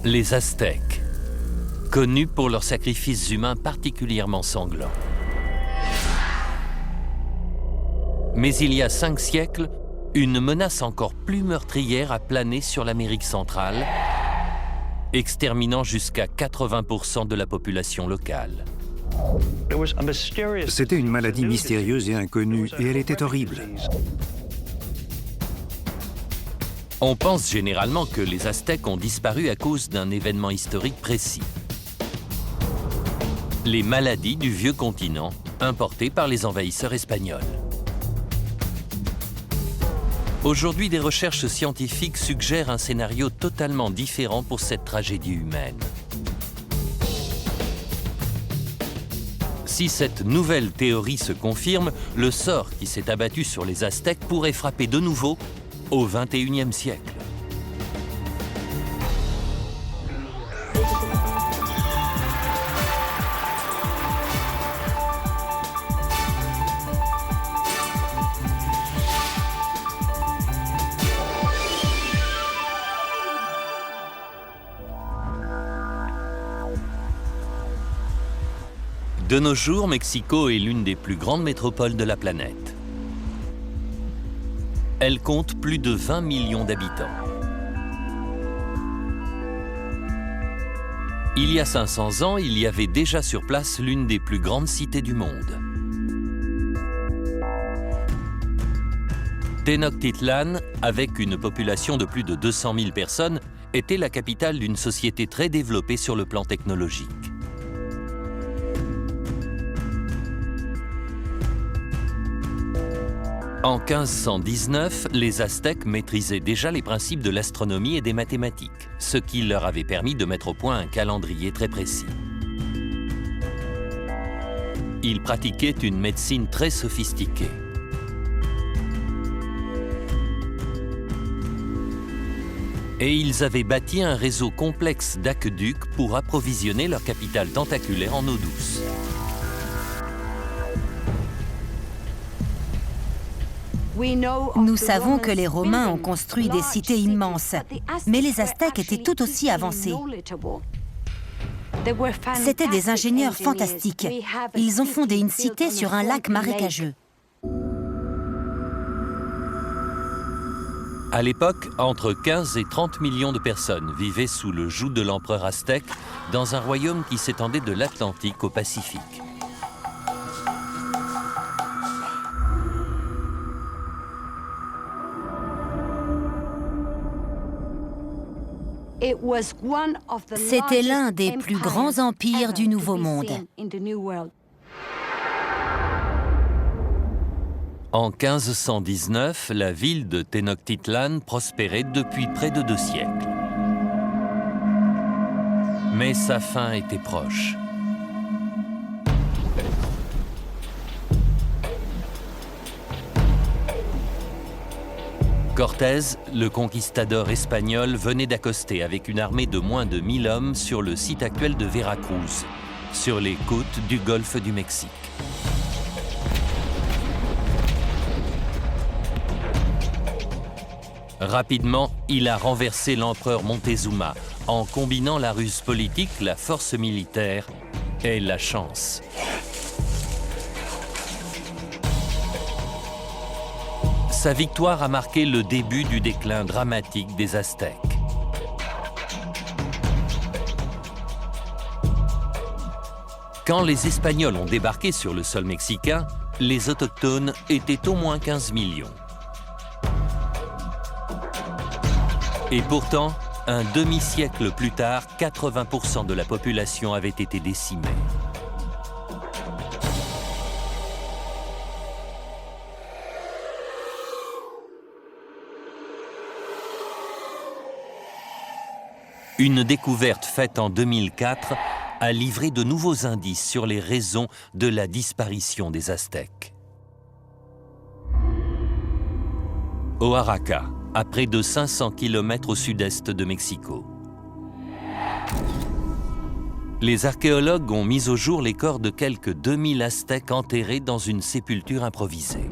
Les Aztèques, connus pour leurs sacrifices humains particulièrement sanglants. Mais il y a 5 siècles, une menace encore plus meurtrière a plané sur l'Amérique centrale, exterminant jusqu'à 80% de la population locale. C'était une maladie mystérieuse et inconnue, et elle était horrible. On pense généralement que les Aztèques ont disparu à cause d'un événement historique précis. Les maladies du vieux continent, importées par les envahisseurs espagnols. Aujourd'hui, des recherches scientifiques suggèrent un scénario totalement différent pour cette tragédie humaine. Si cette nouvelle théorie se confirme, le sort qui s'est abattu sur les Aztèques pourrait frapper de nouveau au XXIe siècle. De nos jours, Mexico est l'une des plus grandes métropoles de la planète. Elle compte plus de 20 millions d'habitants. Il y a 500 ans, il y avait déjà sur place l'une des plus grandes cités du monde. Tenochtitlan, avec une population de plus de 200 000 personnes, était la capitale d'une société très développée sur le plan technologique. En 1519, les Aztèques maîtrisaient déjà les principes de l'astronomie et des mathématiques, ce qui leur avait permis de mettre au point un calendrier très précis. Ils pratiquaient une médecine très sophistiquée. Et ils avaient bâti un réseau complexe d'aqueducs pour approvisionner leur capitale tentaculaire en eau douce. Nous savons que les Romains ont construit des cités immenses, mais les Aztèques étaient tout aussi avancés. C'étaient des ingénieurs fantastiques. Ils ont fondé une cité sur un lac marécageux. À l'époque, entre 15 et 30 millions de personnes vivaient sous le joug de l'empereur aztèque dans un royaume qui s'étendait de l'Atlantique au Pacifique. C'était l'un des plus grands empires du Nouveau Monde. En 1519, la ville de Tenochtitlan prospérait depuis près de 2 siècles. Mais sa fin était proche. Cortés, le conquistador espagnol, venait d'accoster avec une armée de moins de 1000 hommes sur le site actuel de Veracruz, sur les côtes du golfe du Mexique. Rapidement, il a renversé l'empereur Montezuma en combinant la ruse politique, la force militaire et la chance. Sa victoire a marqué le début du déclin dramatique des Aztèques. Quand les Espagnols ont débarqué sur le sol mexicain, les autochtones étaient au moins 15 millions. Et pourtant, un demi-siècle plus tard, 80% de la population avait été décimée. Une découverte faite en 2004 a livré de nouveaux indices sur les raisons de la disparition des Aztèques. Oaxaca, à près de 500 km au sud-est de Mexico. Les archéologues ont mis au jour les corps de quelques 2000 Aztèques enterrés dans une sépulture improvisée.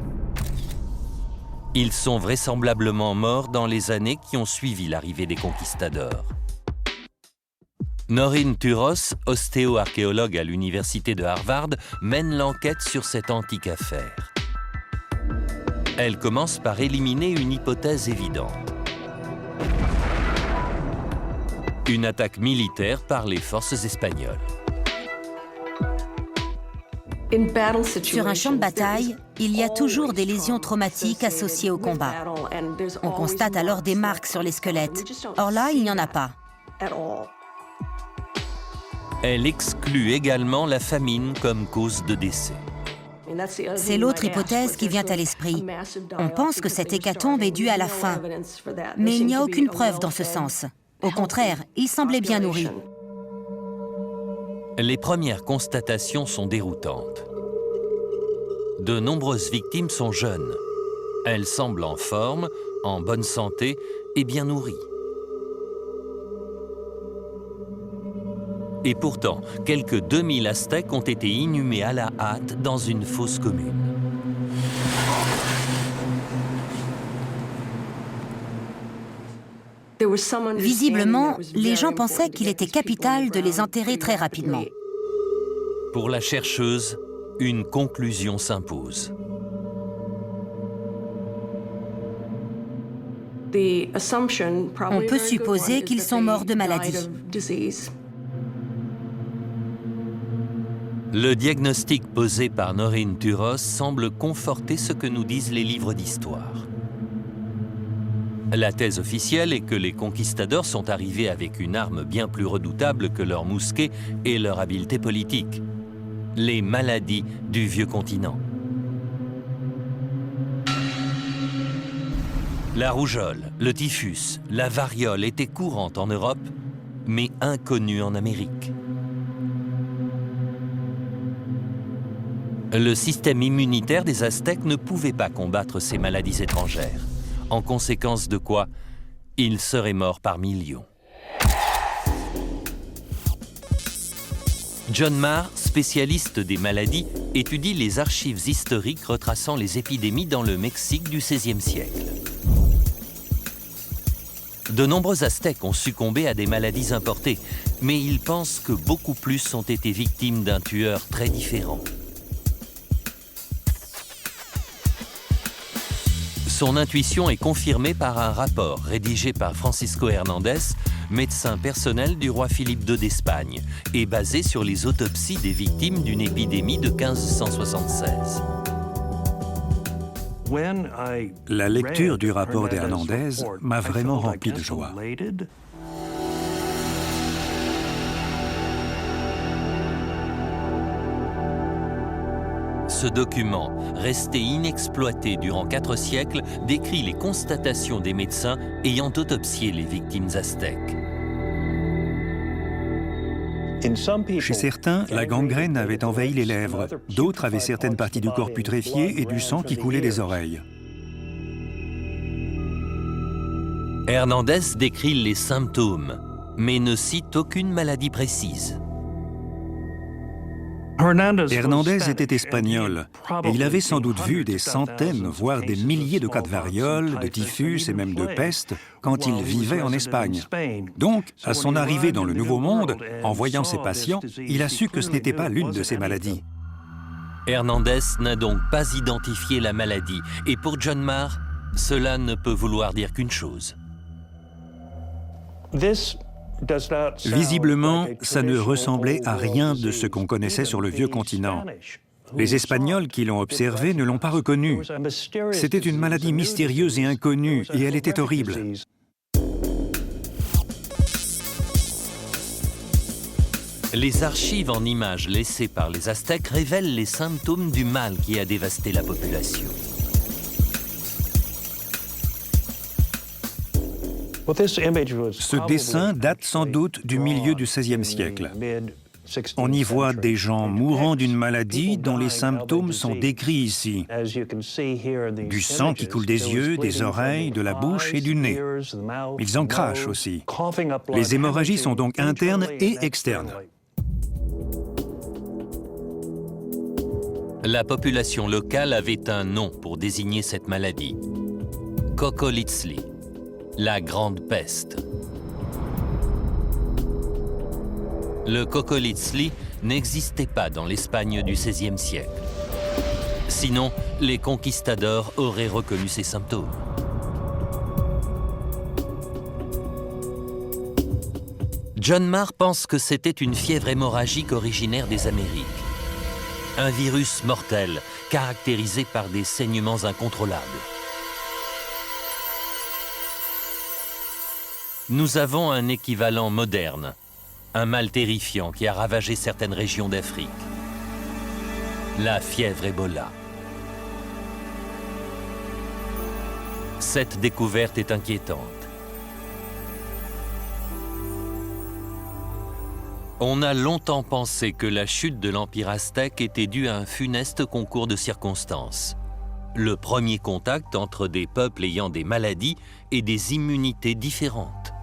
Ils sont vraisemblablement morts dans les années qui ont suivi l'arrivée des conquistadors. Noreen Turos, ostéo-archéologue à l'université de Harvard, mène l'enquête sur cette antique affaire. Elle commence par éliminer une hypothèse évidente. Une attaque militaire par les forces espagnoles. Sur un champ de bataille, il y a toujours des lésions traumatiques associées au combat. On constate alors des marques sur les squelettes. Or là, il n'y en a pas. Elle exclut également la famine comme cause de décès. C'est l'autre hypothèse qui vient à l'esprit. On pense que cette hécatombe est due à la faim, mais il n'y a aucune preuve dans ce sens. Au contraire, il semblait bien nourri. Les premières constatations sont déroutantes. De nombreuses victimes sont jeunes. Elles semblent en forme, en bonne santé et bien nourries. Et pourtant, quelques 2000 Aztèques ont été inhumés à la hâte dans une fosse commune. Visiblement, les gens pensaient qu'il était capital de les enterrer très rapidement. Pour la chercheuse, une conclusion s'impose. On peut supposer qu'ils sont morts de maladie. Le diagnostic posé par Noreen Turos semble conforter ce que nous disent les livres d'histoire. La thèse officielle est que les conquistadors sont arrivés avec une arme bien plus redoutable que leurs mousquets et leur habileté politique. Les maladies du vieux continent. La rougeole, le typhus, la variole étaient courantes en Europe, mais inconnues en Amérique. Le système immunitaire des Aztèques ne pouvait pas combattre ces maladies étrangères, en conséquence de quoi ils seraient morts par millions. John Marr, spécialiste des maladies, étudie les archives historiques retraçant les épidémies dans le Mexique du XVIe siècle. De nombreux Aztèques ont succombé à des maladies importées, mais il pense que beaucoup plus ont été victimes d'un tueur très différent. Son intuition est confirmée par un rapport rédigé par Francisco Hernandez, médecin personnel du roi Philippe II d'Espagne, et basé sur les autopsies des victimes d'une épidémie de 1576. La lecture du rapport d'Hernandez m'a vraiment rempli de joie. Ce document, resté inexploité durant 4 siècles, décrit les constatations des médecins ayant autopsié les victimes aztèques. Chez certains, la gangrène avait envahi les lèvres. D'autres avaient certaines parties du corps putréfiées et du sang qui coulait des oreilles. Hernandez décrit les symptômes, mais ne cite aucune maladie précise. Hernandez était espagnol et il avait sans doute vu des centaines, voire des milliers de cas de variole, de typhus et même de peste quand il vivait en Espagne. Donc, à son arrivée dans le Nouveau Monde, en voyant ses patients, il a su que ce n'était pas l'une de ces maladies. Hernandez n'a donc pas identifié la maladie, et pour John Marr, cela ne peut vouloir dire qu'une chose. Visiblement, ça ne ressemblait à rien de ce qu'on connaissait sur le vieux continent. Les Espagnols qui l'ont observé ne l'ont pas reconnu. C'était une maladie mystérieuse et inconnue, et elle était horrible. Les archives en images laissées par les Aztèques révèlent les symptômes du mal qui a dévasté la population. Ce dessin date sans doute du milieu du XVIe siècle. On y voit des gens mourant d'une maladie dont les symptômes sont décrits ici. Du sang qui coule des yeux, des oreilles, de la bouche et du nez. Ils en crachent aussi. Les hémorragies sont donc internes et externes. La population locale avait un nom pour désigner cette maladie. Cocolitzli, la grande peste. Le Cocolitzli n'existait pas dans l'Espagne du XVIe siècle. Sinon, les conquistadors auraient reconnu ces symptômes. John Marr pense que c'était une fièvre hémorragique originaire des Amériques. Un virus mortel, caractérisé par des saignements incontrôlables. Nous avons un équivalent moderne, un mal terrifiant qui a ravagé certaines régions d'Afrique. La fièvre Ebola. Cette découverte est inquiétante. On a longtemps pensé que la chute de l'Empire aztèque était due à un funeste concours de circonstances. Le premier contact entre des peuples ayant des maladies et des immunités différentes.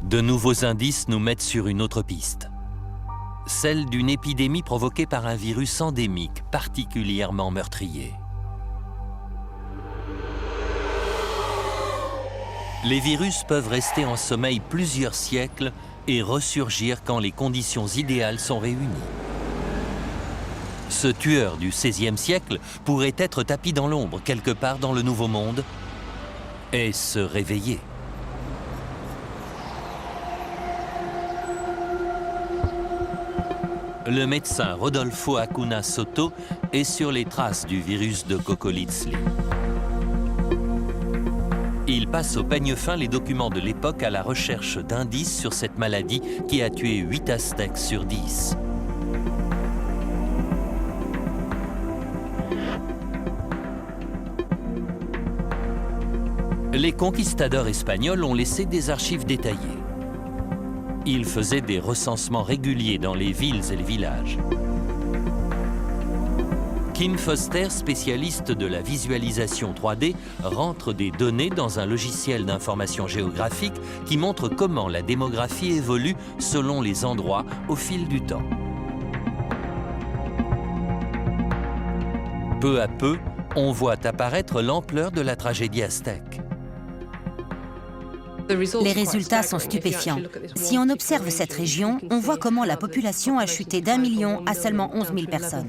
De nouveaux indices nous mettent sur une autre piste. Celle d'une épidémie provoquée par un virus endémique particulièrement meurtrier. Les virus peuvent rester en sommeil plusieurs siècles et ressurgir quand les conditions idéales sont réunies. Ce tueur du XVIe siècle pourrait être tapi dans l'ombre quelque part dans le Nouveau Monde et se réveiller. Le médecin Rodolfo Acuna Soto est sur les traces du virus de Cocolitzli. Il passe au peigne fin les documents de l'époque à la recherche d'indices sur cette maladie qui a tué 8 Aztèques sur 10. Les conquistadors espagnols ont laissé des archives détaillées. Ils faisaient des recensements réguliers dans les villes et les villages. Kim Foster, spécialiste de la visualisation 3D, rentre des données dans un logiciel d'information géographique qui montre comment la démographie évolue selon les endroits au fil du temps. Peu à peu, on voit apparaître l'ampleur de la tragédie aztèque. Les résultats sont stupéfiants. Si on observe cette région, on voit comment la population a chuté d'1 million à seulement 11 000 personnes.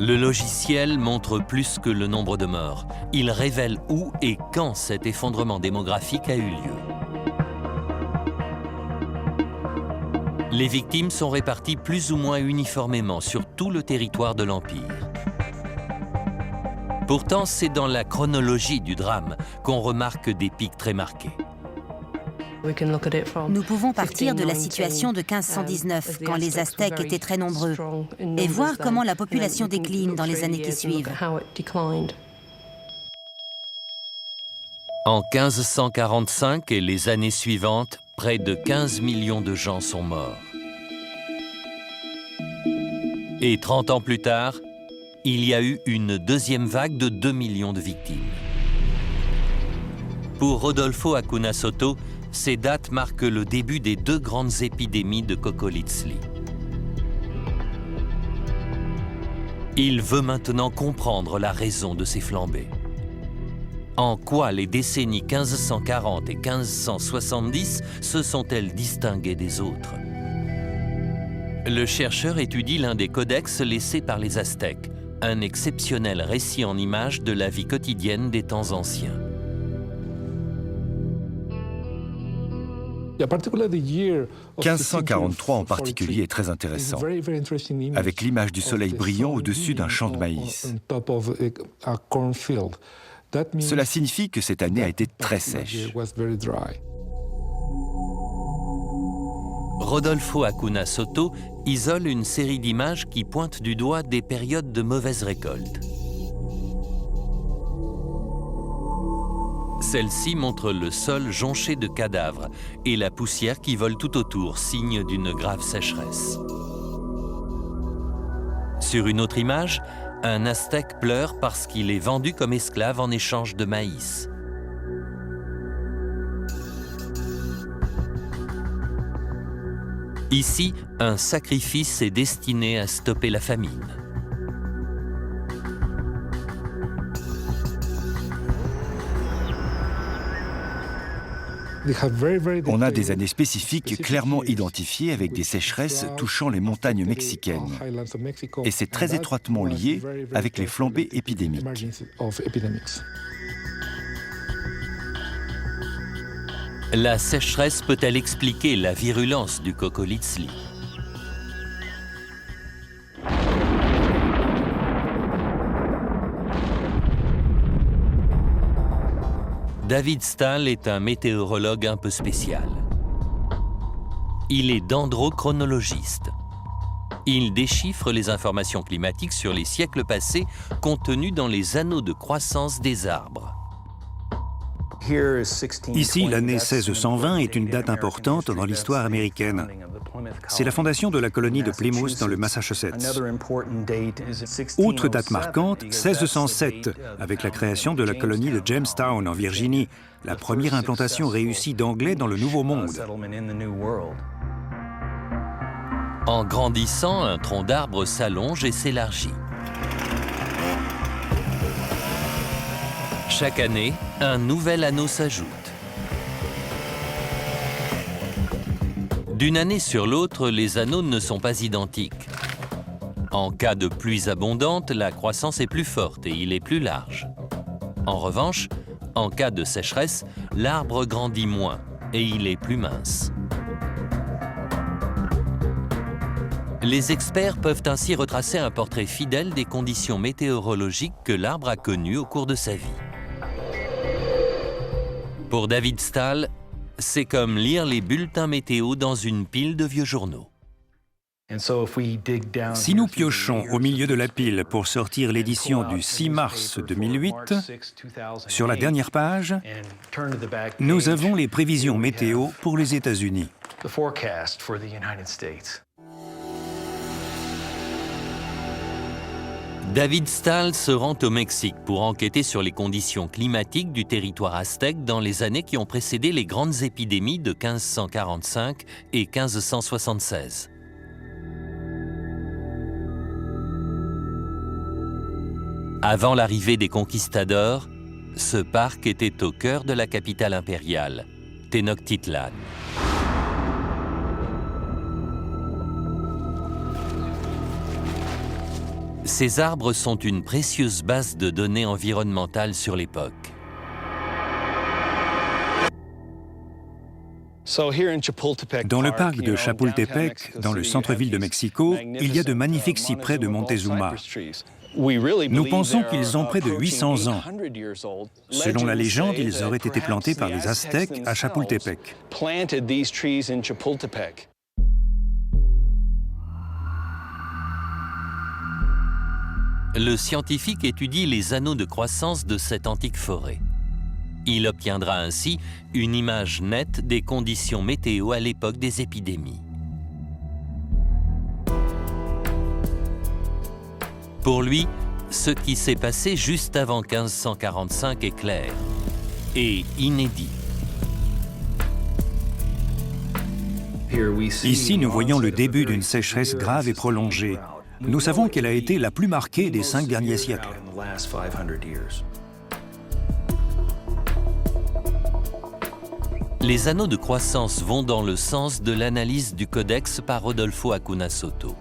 Le logiciel montre plus que le nombre de morts. Il révèle où et quand cet effondrement démographique a eu lieu. Les victimes sont réparties plus ou moins uniformément sur tout le territoire de l'Empire. Pourtant, c'est dans la chronologie du drame qu'on remarque des pics très marqués. Nous pouvons partir de la situation de 1519, quand les Aztèques étaient très nombreux, et voir comment la population décline dans les années qui suivent. En 1545 et les années suivantes, près de 15 millions de gens sont morts. Et 30 ans plus tard, il y a eu une deuxième vague de 2 millions de victimes. Pour Rodolfo Acuna Soto, ces dates marquent le début des 2 grandes épidémies de Cocolitzli. Il veut maintenant comprendre la raison de ces flambées. En quoi les décennies 1540 et 1570 se sont-elles distinguées des autres? Le chercheur étudie l'un des codex laissés par les Aztèques, un exceptionnel récit en images de la vie quotidienne des temps anciens. 1543 en particulier est très intéressant, avec l'image du soleil brillant au-dessus d'un champ de maïs. Cela signifie que cette année a été très sèche. Rodolfo Acuna Soto isole une série d'images qui pointent du doigt des périodes de mauvaise récolte. Celle-ci montre le sol jonché de cadavres et la poussière qui vole tout autour, signe d'une grave sécheresse. Sur une autre image, un Aztèque pleure parce qu'il est vendu comme esclave en échange de maïs. Ici, un sacrifice est destiné à stopper la famine. On a des années spécifiques clairement identifiées avec des sécheresses touchant les montagnes mexicaines. Et c'est très étroitement lié avec les flambées épidémiques. La sécheresse peut-elle expliquer la virulence du Kokolitsli? David Stahl est un météorologue un peu spécial. Il est dendrochronologiste. Il déchiffre les informations climatiques sur les siècles passés contenues dans les anneaux de croissance des arbres. Ici, l'année 1620 est une date importante dans l'histoire américaine. C'est la fondation de la colonie de Plymouth dans le Massachusetts. Autre date marquante, 1607, avec la création de la colonie de Jamestown en Virginie, la première implantation réussie d'anglais dans le Nouveau Monde. En grandissant, un tronc d'arbre s'allonge et s'élargit. Chaque année, un nouvel anneau s'ajoute. D'une année sur l'autre, les anneaux ne sont pas identiques. En cas de pluies abondantes, la croissance est plus forte et il est plus large. En revanche, en cas de sécheresse, l'arbre grandit moins et il est plus mince. Les experts peuvent ainsi retracer un portrait fidèle des conditions météorologiques que l'arbre a connues au cours de sa vie. Pour David Stahl, c'est comme lire les bulletins météo dans une pile de vieux journaux. Si nous piochons au milieu de la pile pour sortir l'édition du 6 mars 2008, sur la dernière page, nous avons les prévisions météo pour les États-Unis. David Stahl se rend au Mexique pour enquêter sur les conditions climatiques du territoire aztèque dans les années qui ont précédé les grandes épidémies de 1545 et 1576. Avant l'arrivée des conquistadors, ce parc était au cœur de la capitale impériale, Tenochtitlan. Ces arbres sont une précieuse base de données environnementales sur l'époque. Dans le parc de Chapultepec, dans le centre-ville de Mexico, il y a de magnifiques cyprès de Montezuma. Nous pensons qu'ils ont près de 800 ans. Selon la légende, ils auraient été plantés par les Aztèques à Chapultepec. Le scientifique étudie les anneaux de croissance de cette antique forêt. Il obtiendra ainsi une image nette des conditions météo à l'époque des épidémies. Pour lui, ce qui s'est passé juste avant 1545 est clair et inédit. Ici, nous voyons le début d'une sécheresse grave et prolongée. Nous savons qu'elle a été la plus marquée des 5 derniers siècles. Les anneaux de croissance vont dans le sens de l'analyse du codex par Rodolfo Acuna Soto.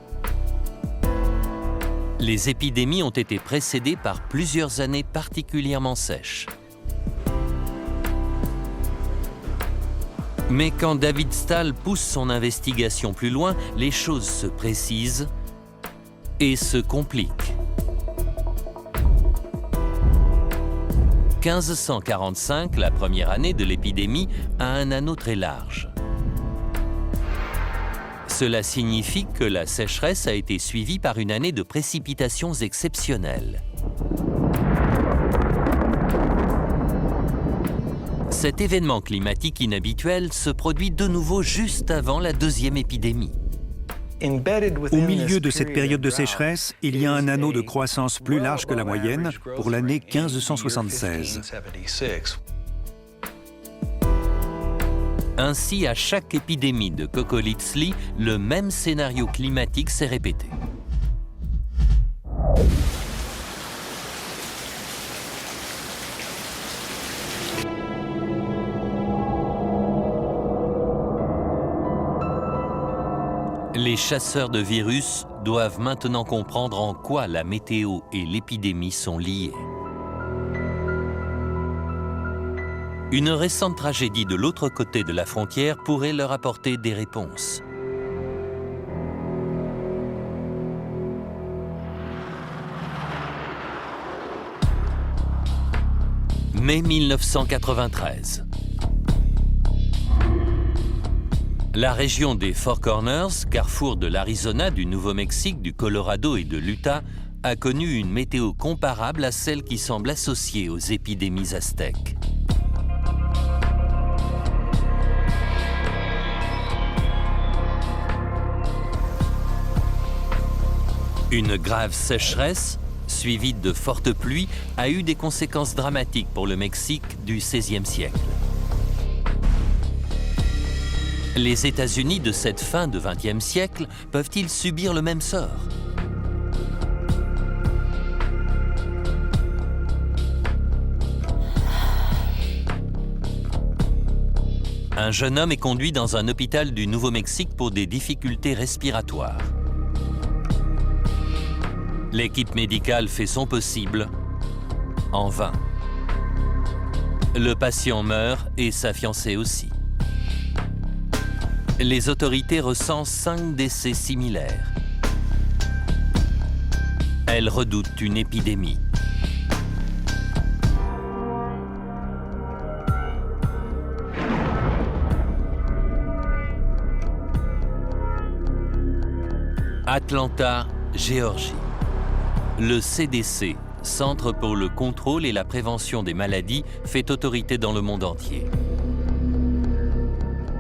Les épidémies ont été précédées par plusieurs années particulièrement sèches. Mais quand David Stahl pousse son investigation plus loin, les choses se précisent et se compliquent. 1545, la première année de l'épidémie, a un anneau très large. Cela signifie que la sécheresse a été suivie par une année de précipitations exceptionnelles. Cet événement climatique inhabituel se produit de nouveau juste avant la deuxième épidémie. Au milieu de cette période de sécheresse, il y a un anneau de croissance plus large que la moyenne pour l'année 1576. Ainsi, à chaque épidémie de Kokolitsli, le même scénario climatique s'est répété. Les chasseurs de virus doivent maintenant comprendre en quoi la météo et l'épidémie sont liées. Une récente tragédie de l'autre côté de la frontière pourrait leur apporter des réponses. Mai 1993. La région des Four Corners, carrefour de l'Arizona, du Nouveau-Mexique, du Colorado et de l'Utah, a connu une météo comparable à celle qui semble associée aux épidémies aztèques. Une grave sécheresse, suivie de fortes pluies, a eu des conséquences dramatiques pour le Mexique du XVIe siècle. Les États-Unis de cette fin de XXe siècle peuvent-ils subir le même sort? Un jeune homme est conduit dans un hôpital du Nouveau-Mexique pour des difficultés respiratoires. L'équipe médicale fait son possible, en vain. Le patient meurt et sa fiancée aussi. Les autorités recensent 5 décès similaires. Elles redoutent une épidémie. Atlanta, Géorgie. Le CDC, Centre pour le contrôle et la prévention des maladies, fait autorité dans le monde entier.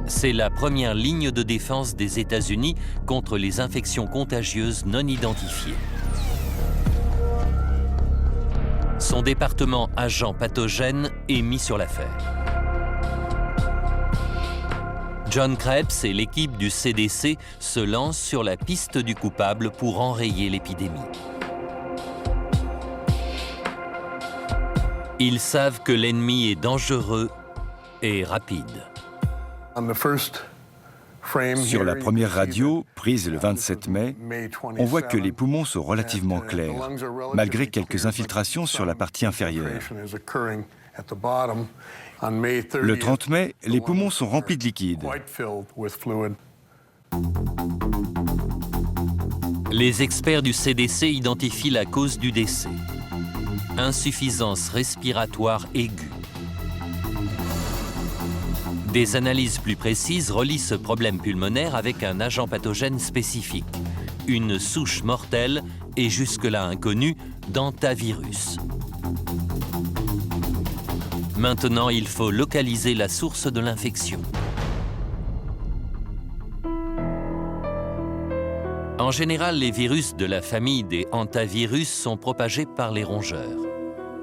C'est la première ligne de défense des États-Unis contre les infections contagieuses non identifiées. Son département agent pathogène est mis sur l'affaire. John Krebs et l'équipe du CDC se lancent sur la piste du coupable pour enrayer l'épidémie. Ils savent que l'ennemi est dangereux et rapide. Sur la première radio, prise le 27 mai, on voit que les poumons sont relativement clairs, malgré quelques infiltrations sur la partie inférieure. Le 30 mai, les poumons sont remplis de liquide. Les experts du CDC identifient la cause du décès. Insuffisance respiratoire aiguë. Des analyses plus précises relient ce problème pulmonaire avec un agent pathogène spécifique, une souche mortelle et jusque-là inconnue d'hantavirus. Maintenant, il faut localiser la source de l'infection. En général, les virus de la famille des hantavirus sont propagés par les rongeurs.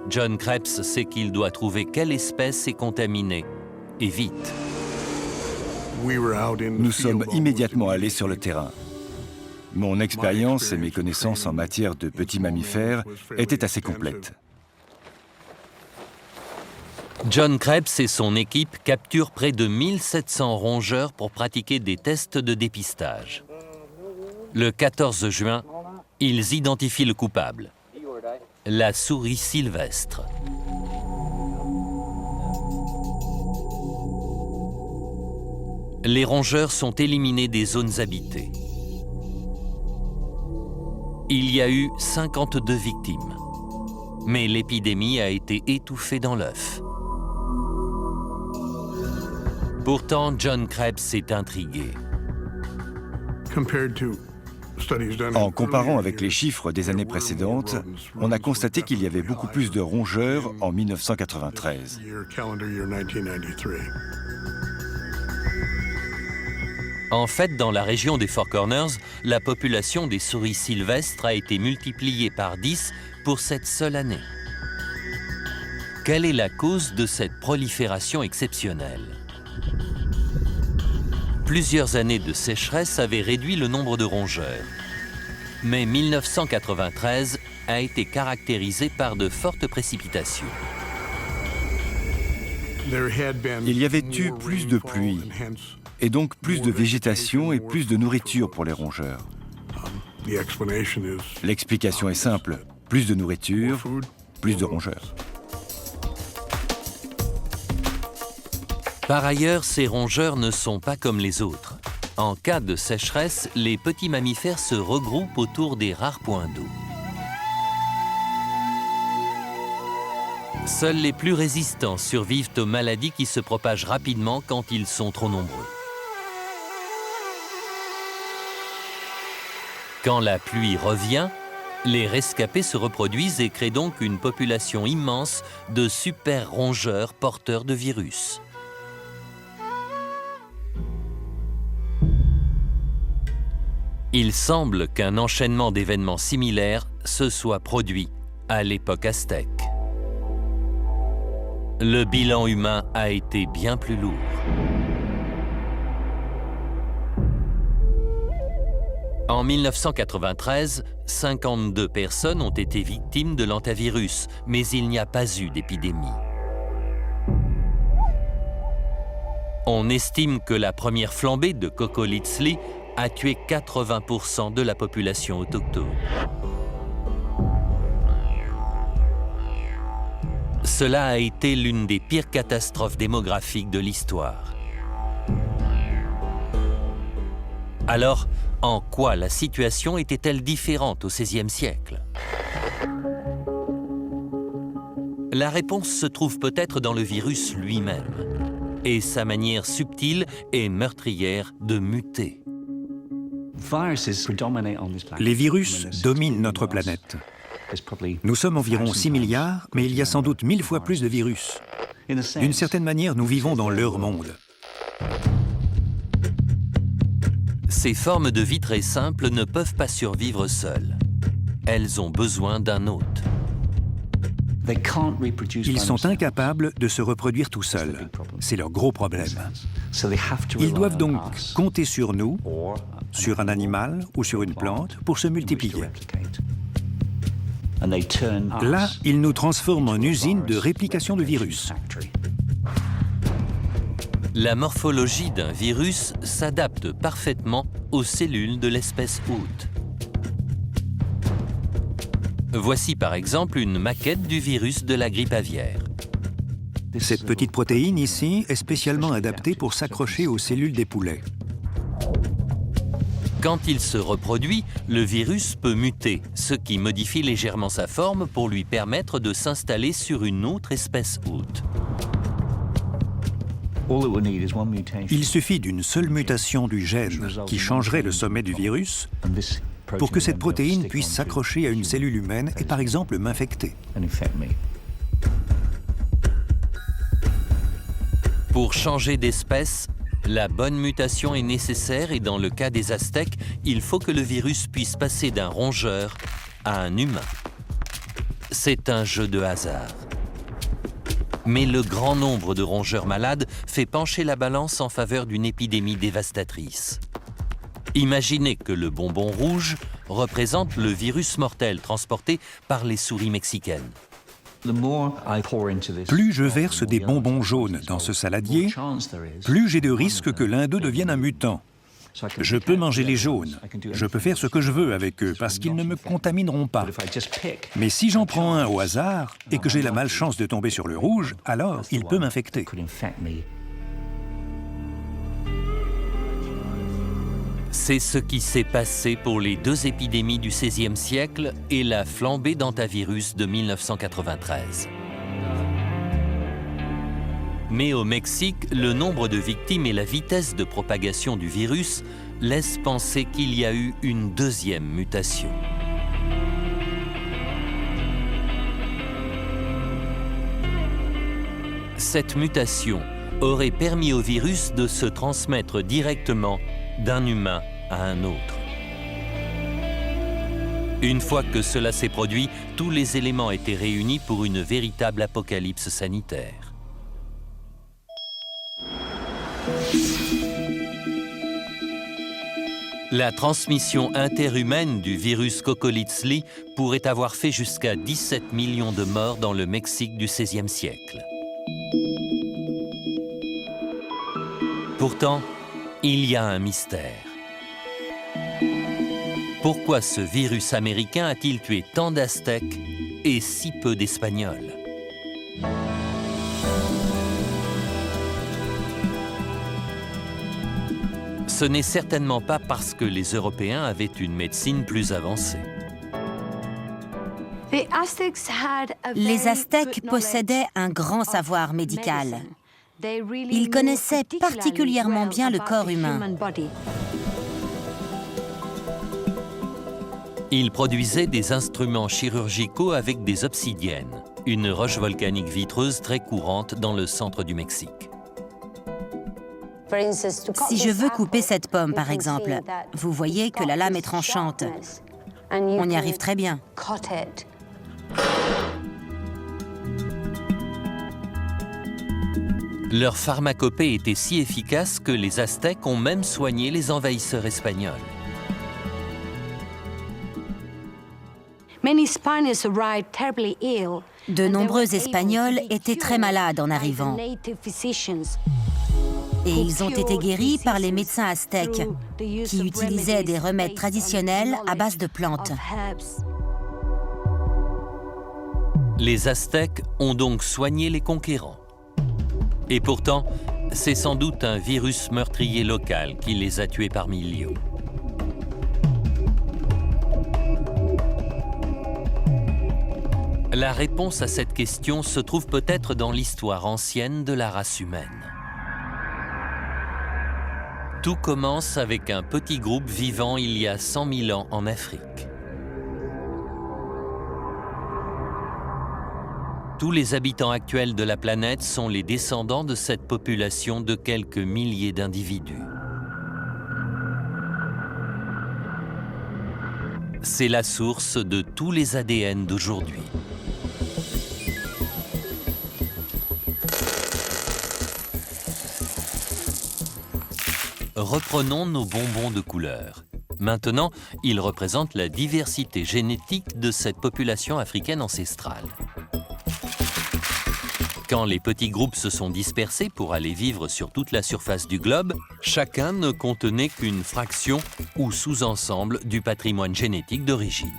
John Krebs sait qu'il doit trouver quelle espèce est contaminée, et vite. Nous sommes immédiatement allés sur le terrain. Mon expérience et mes connaissances en matière de petits mammifères étaient assez complètes. John Krebs et son équipe capturent près de 1700 rongeurs pour pratiquer des tests de dépistage. Le 14 juin, ils identifient le coupable, la souris sylvestre. Les rongeurs sont éliminés des zones habitées. Il y a eu 52 victimes, mais l'épidémie a été étouffée dans l'œuf. Pourtant, John Krebs est intrigué. En comparant avec les chiffres des années précédentes, on a constaté qu'il y avait beaucoup plus de rongeurs en 1993. En fait, dans la région des Four Corners, la population des souris sylvestres a été multipliée par 10 pour cette seule année. Quelle est la cause de cette prolifération exceptionnelle? Plusieurs années de sécheresse avaient réduit le nombre de rongeurs. Mais 1993 a été caractérisé par de fortes précipitations. Il y avait eu plus de pluie et donc plus de végétation et plus de nourriture pour les rongeurs. L'explication est simple, plus de nourriture, plus de rongeurs. Par ailleurs, ces rongeurs ne sont pas comme les autres. En cas de sécheresse, les petits mammifères se regroupent autour des rares points d'eau. Seuls les plus résistants survivent aux maladies qui se propagent rapidement quand ils sont trop nombreux. Quand la pluie revient, les rescapés se reproduisent et créent donc une population immense de super rongeurs porteurs de virus. Il semble qu'un enchaînement d'événements similaires se soit produit à l'époque aztèque. Le bilan humain a été bien plus lourd. En 1993, 52 personnes ont été victimes de l'hantavirus, mais il n'y a pas eu d'épidémie. On estime que la première flambée de Kokolitsli a tué 80% de la population autochtone. Cela a été l'une des pires catastrophes démographiques de l'histoire. Alors, en quoi la situation était-elle différente au XVIe siècle? La réponse se trouve peut-être dans le virus lui-même et sa manière subtile et meurtrière de muter. Les virus dominent notre planète. Nous sommes environ 6 milliards, mais il y a sans doute 1000 fois plus de virus. D'une certaine manière, nous vivons dans leur monde. Ces formes de vie très simples ne peuvent pas survivre seules. Elles ont besoin d'un hôte. Ils sont incapables de se reproduire tout seuls. C'est leur gros problème. Ils doivent donc compter sur nous, sur un animal ou sur une plante pour se multiplier. Là, ils nous transforment en usine de réplication de virus. La morphologie d'un virus s'adapte parfaitement aux cellules de l'espèce hôte. Voici par exemple une maquette du virus de la grippe aviaire. Cette petite protéine ici est spécialement adaptée pour s'accrocher aux cellules des poulets. Quand il se reproduit, le virus peut muter, ce qui modifie légèrement sa forme pour lui permettre de s'installer sur une autre espèce hôte. Il suffit d'une seule mutation du gène qui changerait le sommet du virus pour que cette protéine puisse s'accrocher à une cellule humaine et par exemple m'infecter. Pour changer d'espèce, la bonne mutation est nécessaire et dans le cas des Aztèques, il faut que le virus puisse passer d'un rongeur à un humain. C'est un jeu de hasard. Mais le grand nombre de rongeurs malades fait pencher la balance en faveur d'une épidémie dévastatrice. Imaginez que le bonbon rouge représente le virus mortel transporté par les souris mexicaines. Plus je verse des bonbons jaunes dans ce saladier, plus j'ai de risques que l'un d'eux devienne un mutant. Je peux manger les jaunes, je peux faire ce que je veux avec eux parce qu'ils ne me contamineront pas. Mais si j'en prends un au hasard et que j'ai la malchance de tomber sur le rouge, alors il peut m'infecter. C'est ce qui s'est passé pour les deux épidémies du XVIe siècle et la flambée d'hantavirus de 1993. Mais au Mexique, le nombre de victimes et la vitesse de propagation du virus laissent penser qu'il y a eu une deuxième mutation. Cette mutation aurait permis au virus de se transmettre directement d'un humain à un autre. Une fois que cela s'est produit, tous les éléments étaient réunis pour une véritable apocalypse sanitaire. La transmission interhumaine du virus Kokolitsli pourrait avoir fait jusqu'à 17 millions de morts dans le Mexique du XVIe siècle. Pourtant, Il y a un mystère. Pourquoi ce virus américain a-t-il tué tant d'Aztèques et si peu d'Espagnols? Ce n'est certainement pas parce que les Européens avaient une médecine plus avancée. Les Aztèques possédaient un grand savoir médical. Ils connaissaient particulièrement bien le corps humain. Ils produisaient des instruments chirurgicaux avec des obsidiennes, une roche volcanique vitreuse très courante dans le centre du Mexique. Si je veux couper cette pomme, par exemple, vous voyez que la lame est tranchante. On y arrive très bien. Leur pharmacopée était si efficace que les Aztèques ont même soigné les envahisseurs espagnols. De nombreux Espagnols étaient très malades en arrivant. Et ils ont été guéris par les médecins aztèques, qui utilisaient des remèdes traditionnels à base de plantes. Les Aztèques ont donc soigné les conquérants. Et pourtant, c'est sans doute un virus meurtrier local qui les a tués par millions. La réponse à cette question se trouve peut-être dans l'histoire ancienne de la race humaine. Tout commence avec un petit groupe vivant il y a 100 000 ans en Afrique. Tous les habitants actuels de la planète sont les descendants de cette population de quelques milliers d'individus. C'est la source de tous les ADN d'aujourd'hui. Reprenons nos bonbons de couleur. Maintenant, ils représentent la diversité génétique de cette population africaine ancestrale. Quand les petits groupes se sont dispersés pour aller vivre sur toute la surface du globe, chacun ne contenait qu'une fraction ou sous-ensemble du patrimoine génétique d'origine.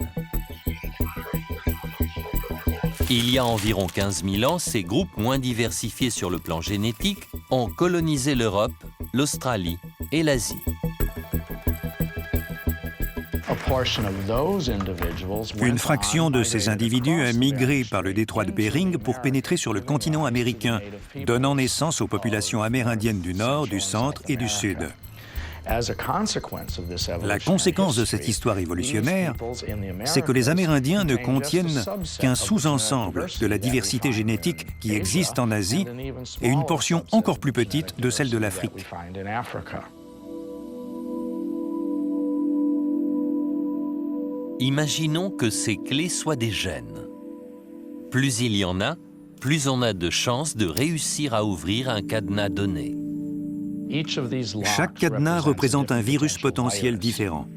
Il y a environ 15 000 ans, ces groupes moins diversifiés sur le plan génétique ont colonisé l'Europe, l'Australie et l'Asie. Une fraction de ces individus a migré par le détroit de Bering pour pénétrer sur le continent américain, donnant naissance aux populations amérindiennes du Nord, du Centre et du Sud. La conséquence de cette histoire évolutionnaire, c'est que les Amérindiens ne contiennent qu'un sous-ensemble de la diversité génétique qui existe en Asie et une portion encore plus petite de celle de l'Afrique. Imaginons que ces clés soient des gènes. Plus il y en a, plus on a de chances de réussir à ouvrir un cadenas donné. Chaque cadenas représente un virus potentiel différent.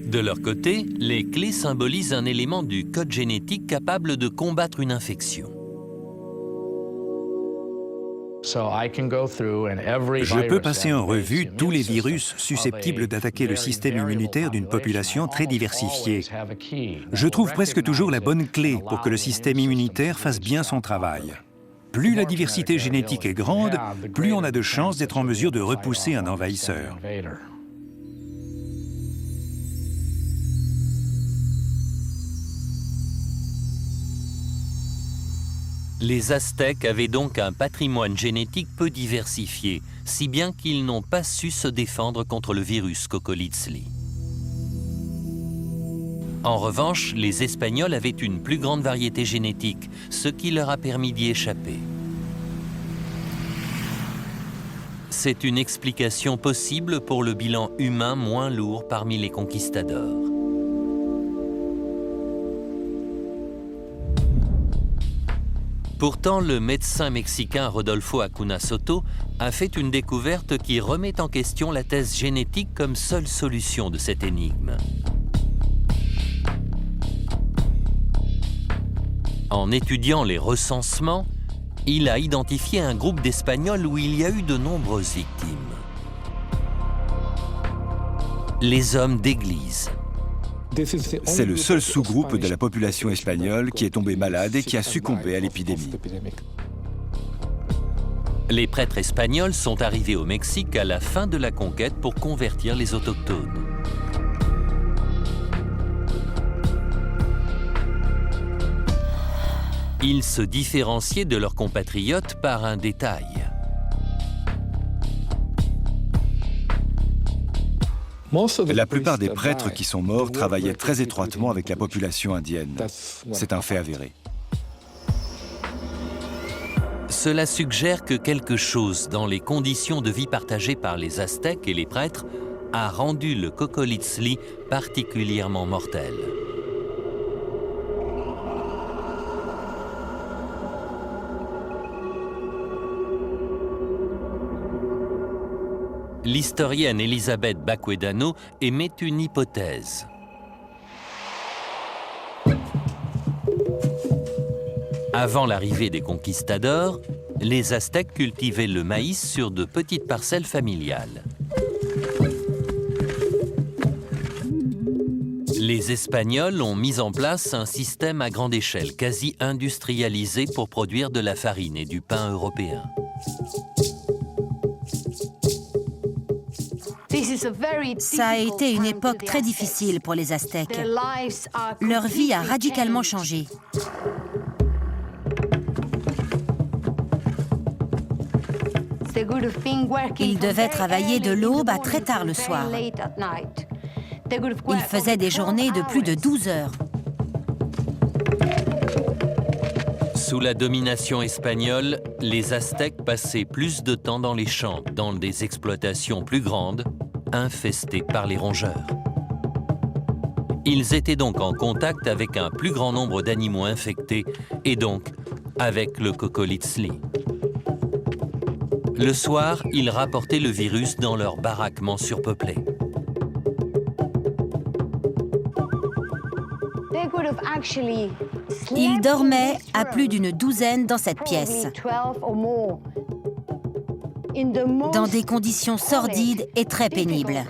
De leur côté, les clés symbolisent un élément du code génétique capable de combattre une infection. Je peux passer en revue tous les virus susceptibles d'attaquer le système immunitaire d'une population très diversifiée. Je trouve presque toujours la bonne clé pour que le système immunitaire fasse bien son travail. Plus la diversité génétique est grande, plus on a de chances d'être en mesure de repousser un envahisseur. Les Aztèques avaient donc un patrimoine génétique peu diversifié, si bien qu'ils n'ont pas su se défendre contre le virus Coccolizli. En revanche, les Espagnols avaient une plus grande variété génétique, ce qui leur a permis d'y échapper. C'est une explication possible pour le bilan humain moins lourd parmi les conquistadors. Pourtant, le médecin mexicain Rodolfo Acuna Soto a fait une découverte qui remet en question la thèse génétique comme seule solution de cette énigme. En étudiant les recensements, il a identifié un groupe d'Espagnols où il y a eu de nombreuses victimes. les hommes d'église. C'est le seul sous-groupe de la population espagnole qui est tombé malade et qui a succombé à l'épidémie. Les prêtres espagnols sont arrivés au Mexique à la fin de la conquête pour convertir les autochtones. Ils se différenciaient de leurs compatriotes par un détail. La plupart des prêtres qui sont morts travaillaient très étroitement avec la population indienne. C'est un fait avéré. Cela suggère que quelque chose dans les conditions de vie partagées par les Aztèques et les prêtres a rendu le Coccolizli particulièrement mortel. L'historienne Elisabeth Baquedano émet une hypothèse. Avant l'arrivée des conquistadors, les Aztèques cultivaient le maïs sur de petites parcelles familiales. Les Espagnols ont mis en place un système à grande échelle, quasi industrialisé pour produire de la farine et du pain européen. Ça a été une époque très difficile pour les Aztèques. Leur vie a radicalement changé. Ils devaient travailler de l'aube à très tard le soir. Ils faisaient des journées de plus de 12 heures. Sous la domination espagnole, les Aztèques passaient plus de temps dans les champs, dans des exploitations plus grandes, infestées par les rongeurs. Ils étaient donc en contact avec un plus grand nombre d'animaux infectés et donc avec le Coccolizli. Le soir, ils rapportaient le virus dans leurs baraquements surpeuplés. Ils dormaient à plus d'une douzaine dans cette pièce, dans des conditions sordides et très pénibles.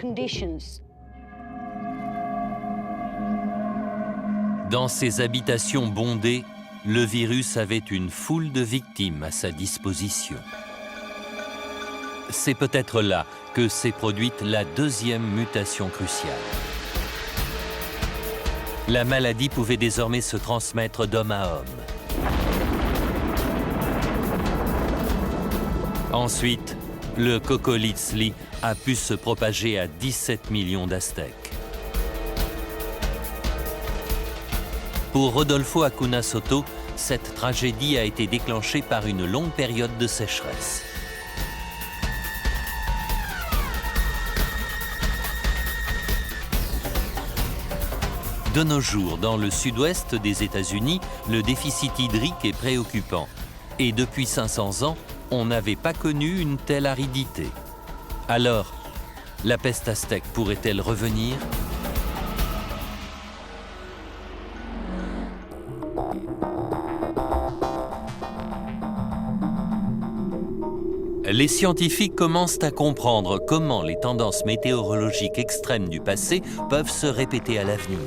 Dans ces habitations bondées, le virus avait une foule de victimes à sa disposition. C'est peut-être là que s'est produite la deuxième mutation cruciale. La maladie pouvait désormais se transmettre d'homme à homme. Ensuite, le Coccolizli a pu se propager à 17 millions d'Aztèques. Pour Rodolfo Acuna Soto, cette tragédie a été déclenchée par une longue période de sécheresse. De nos jours, dans le sud-ouest des États-Unis, le déficit hydrique est préoccupant. Et depuis 500 ans, on n'avait pas connu une telle aridité. Alors, la peste aztèque pourrait-elle revenir ? Les scientifiques commencent à comprendre comment les tendances météorologiques extrêmes du passé peuvent se répéter à l'avenir.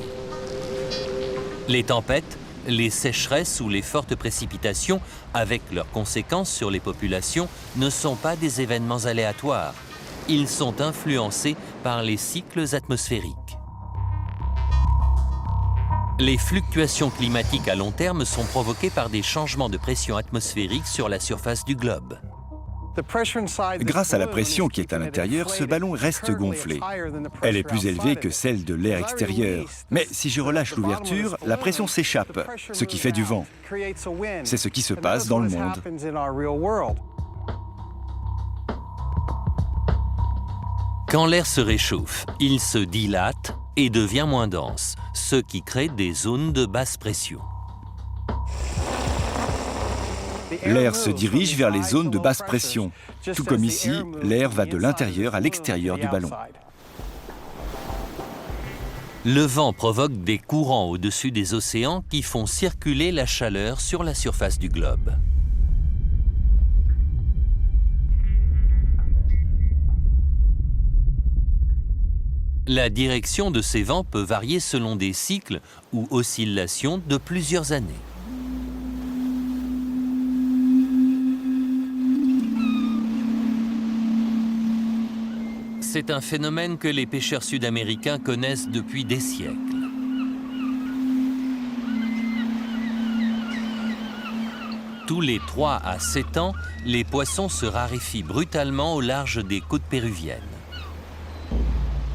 Les tempêtes, les sécheresses ou les fortes précipitations, avec leurs conséquences sur les populations, ne sont pas des événements aléatoires. Ils sont influencés par les cycles atmosphériques. Les fluctuations climatiques à long terme sont provoquées par des changements de pression atmosphérique sur la surface du globe. Grâce à la pression qui est à l'intérieur, ce ballon reste gonflé. Elle est plus élevée que celle de l'air extérieur. Mais si je relâche l'ouverture, la pression s'échappe, ce qui fait du vent. C'est ce qui se passe dans le monde. Quand l'air se réchauffe, il se dilate et devient moins dense, ce qui crée des zones de basse pression. L'air se dirige vers les zones de basse pression. Tout comme ici, l'air va de l'intérieur à l'extérieur du ballon. Le vent provoque des courants au-dessus des océans qui font circuler la chaleur sur la surface du globe. La direction de ces vents peut varier selon des cycles ou oscillations de plusieurs années. C'est un phénomène que les pêcheurs sud-américains connaissent depuis des siècles. Tous les 3 à 7 ans, les poissons se raréfient brutalement au large des côtes péruviennes.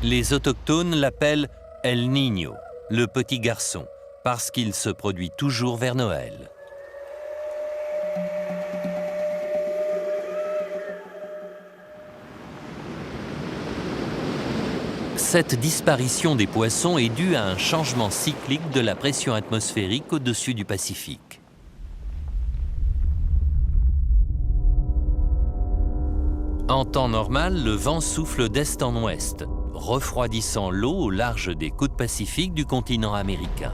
Les autochtones l'appellent El Niño, le petit garçon, parce qu'il se produit toujours vers Noël. Cette disparition des poissons est due à un changement cyclique de la pression atmosphérique au-dessus du Pacifique. En temps normal, le vent souffle d'est en ouest, refroidissant l'eau au large des côtes pacifiques du continent américain.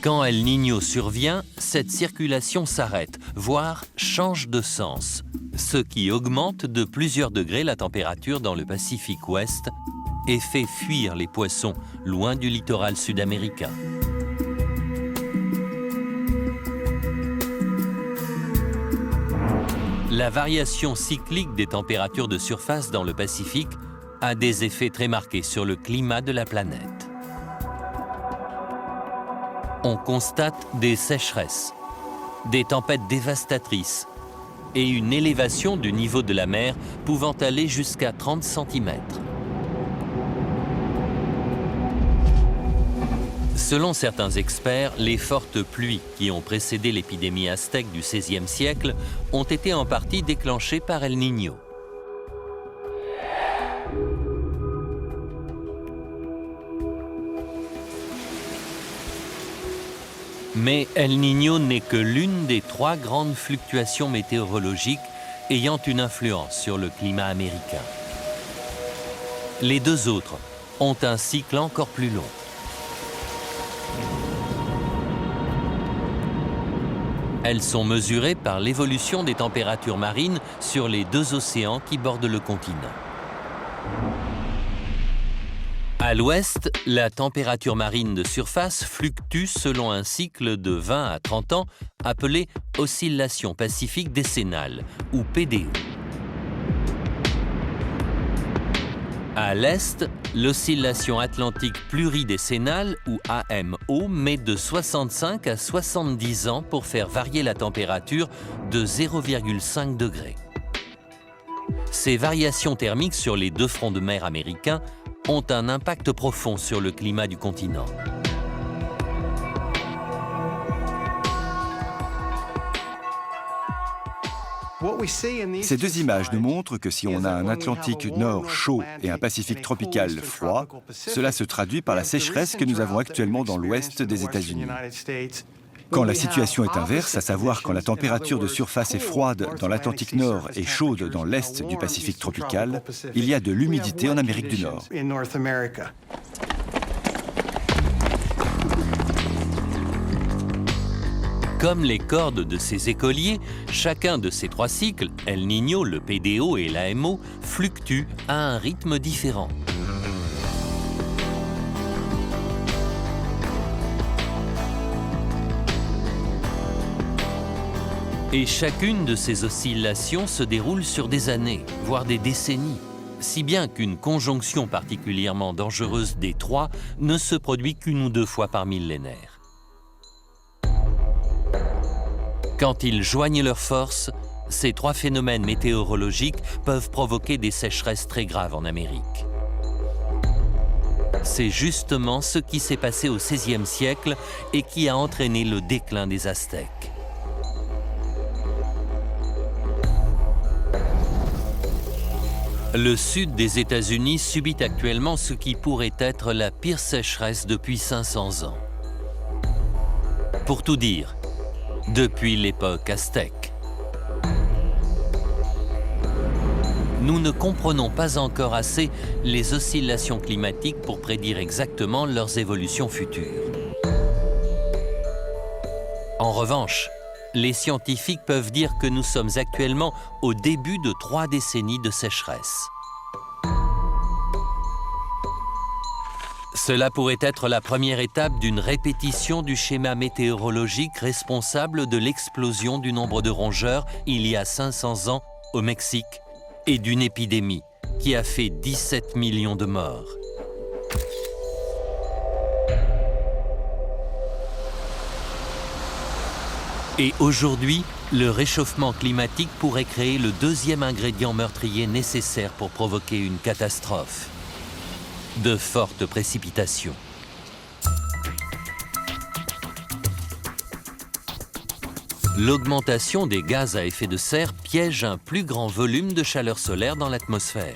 Quand El Niño survient, cette circulation s'arrête, voire change de sens, ce qui augmente de plusieurs degrés la température dans le Pacifique Ouest et fait fuir les poissons loin du littoral sud-américain. La variation cyclique des températures de surface dans le Pacifique a des effets très marqués sur le climat de la planète. On constate des sécheresses, des tempêtes dévastatrices et une élévation du niveau de la mer pouvant aller jusqu'à 30 cm. Selon certains experts, les fortes pluies qui ont précédé l'épidémie aztèque du XVIe siècle ont été en partie déclenchées par El Niño. Mais El Niño n'est que l'une des 3 grandes fluctuations météorologiques ayant une influence sur le climat américain. Les 2 autres ont un cycle encore plus long. Elles sont mesurées par l'évolution des températures marines sur les 2 océans qui bordent le continent. À l'ouest, la température marine de surface fluctue selon un cycle de 20 à 30 ans appelé oscillation pacifique décennale, ou PDO. À l'est, l'oscillation atlantique pluridécennale, ou AMO, met de 65 à 70 ans pour faire varier la température de 0,5 degrés. Ces variations thermiques sur les 2 fronts de mer américains ont un impact profond sur le climat du continent. Ces 2 images nous montrent que si on a un Atlantique nord chaud et un Pacifique tropical froid, cela se traduit par la sécheresse que nous avons actuellement dans l'ouest des États-Unis. Quand la situation est inverse, à savoir quand la température de surface est froide dans l'Atlantique Nord et chaude dans l'est du Pacifique tropical, il y a de l'humidité en Amérique du Nord. Comme les cordes de ces écoliers, chacun de ces 3 cycles, El Niño, le PDO et l'AMO, fluctue à un rythme différent. Et chacune de ces oscillations se déroule sur des années, voire des décennies, si bien qu'une conjonction particulièrement dangereuse des 3 ne se produit qu'1 ou 2 fois par millénaire. Quand ils joignent leurs forces, ces 3 phénomènes météorologiques peuvent provoquer des sécheresses très graves en Amérique. C'est justement ce qui s'est passé au XVIe siècle et qui a entraîné le déclin des Aztèques. Le sud des États-Unis subit actuellement ce qui pourrait être la pire sécheresse depuis 500 ans. Pour tout dire, depuis l'époque aztèque. Nous ne comprenons pas encore assez les oscillations climatiques pour prédire exactement leurs évolutions futures. En revanche, les scientifiques peuvent dire que nous sommes actuellement au début de 3 décennies de sécheresse. Cela pourrait être la première étape d'une répétition du schéma météorologique responsable de l'explosion du nombre de rongeurs il y a 500 ans au Mexique et d'une épidémie qui a fait 17 millions de morts. Et aujourd'hui, le réchauffement climatique pourrait créer le deuxième ingrédient meurtrier nécessaire pour provoquer une catastrophe. De fortes précipitations. L'augmentation des gaz à effet de serre piège un plus grand volume de chaleur solaire dans l'atmosphère.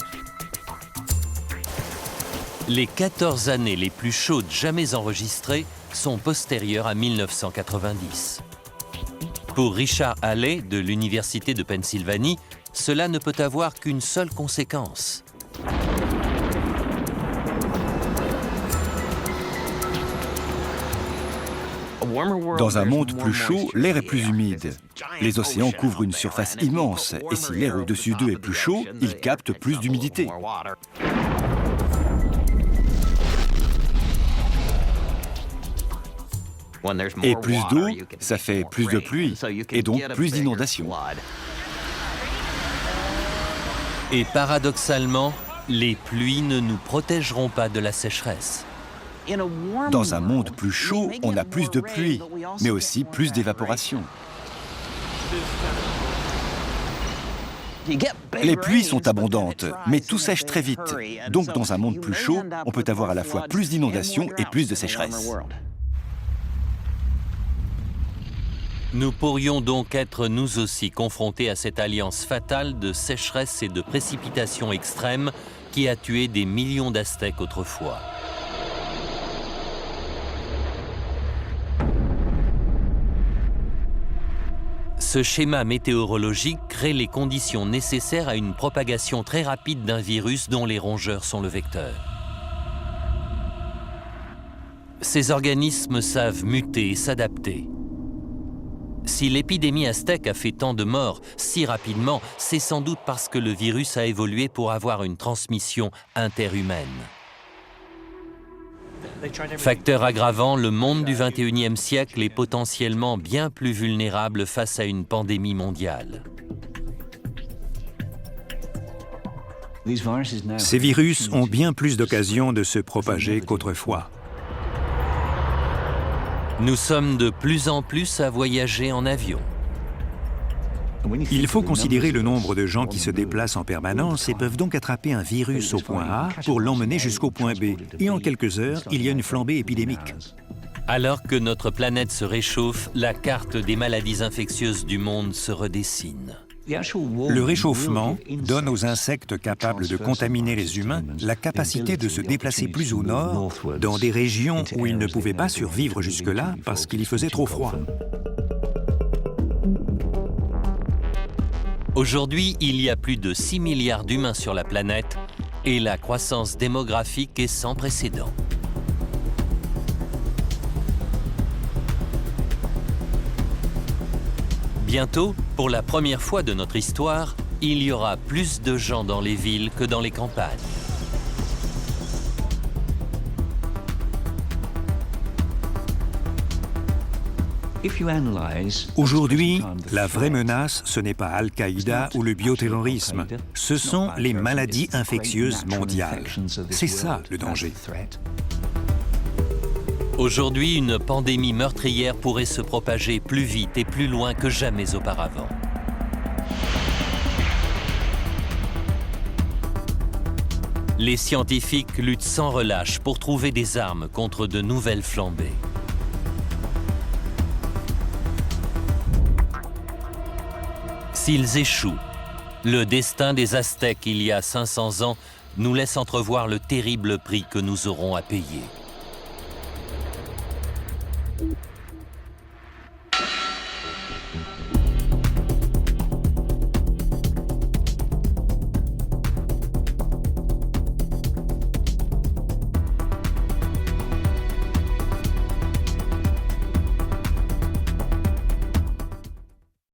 Les 14 années les plus chaudes jamais enregistrées sont postérieures à 1990. Pour Richard Halley de l'Université de Pennsylvanie, cela ne peut avoir qu'une seule conséquence. Dans un monde plus chaud, l'air est plus humide. Les océans couvrent une surface immense, et si l'air au-dessus d'eux est plus chaud, ils captent plus d'humidité. Et plus d'eau, ça fait plus de pluie, et donc plus d'inondations. Et paradoxalement, les pluies ne nous protégeront pas de la sécheresse. Dans un monde plus chaud, on a plus de pluie, mais aussi plus d'évaporation. Les pluies sont abondantes, mais tout sèche très vite. Donc dans un monde plus chaud, on peut avoir à la fois plus d'inondations et plus de sécheresse. Nous pourrions donc être nous aussi confrontés à cette alliance fatale de sécheresse et de précipitations extrêmes qui a tué des millions d'Aztèques autrefois. Ce schéma météorologique crée les conditions nécessaires à une propagation très rapide d'un virus dont les rongeurs sont le vecteur. Ces organismes savent muter et s'adapter. Si l'épidémie aztèque a fait tant de morts si rapidement, c'est sans doute parce que le virus a évolué pour avoir une transmission interhumaine. Facteur aggravant, le monde du XXIe siècle est potentiellement bien plus vulnérable face à une pandémie mondiale. Ces virus ont bien plus d'occasions de se propager qu'autrefois. Nous sommes de plus en plus à voyager en avion. Il faut considérer le nombre de gens qui se déplacent en permanence et peuvent donc attraper un virus au point A pour l'emmener jusqu'au point B. Et en quelques heures, il y a une flambée épidémique. Alors que notre planète se réchauffe, la carte des maladies infectieuses du monde se redessine. Le réchauffement donne aux insectes capables de contaminer les humains la capacité de se déplacer plus au nord, dans des régions où ils ne pouvaient pas survivre jusque-là parce qu'il y faisait trop froid. Aujourd'hui, il y a plus de 6 milliards d'humains sur la planète et la croissance démographique est sans précédent. Bientôt, pour la première fois de notre histoire, il y aura plus de gens dans les villes que dans les campagnes. Aujourd'hui, la vraie menace, ce n'est pas Al-Qaïda ou le bioterrorisme, ce sont les maladies infectieuses mondiales. C'est ça le danger. Aujourd'hui, une pandémie meurtrière pourrait se propager plus vite et plus loin que jamais auparavant. Les scientifiques luttent sans relâche pour trouver des armes contre de nouvelles flambées. S'ils échouent, le destin des Aztèques il y a 500 ans nous laisse entrevoir le terrible prix que nous aurons à payer.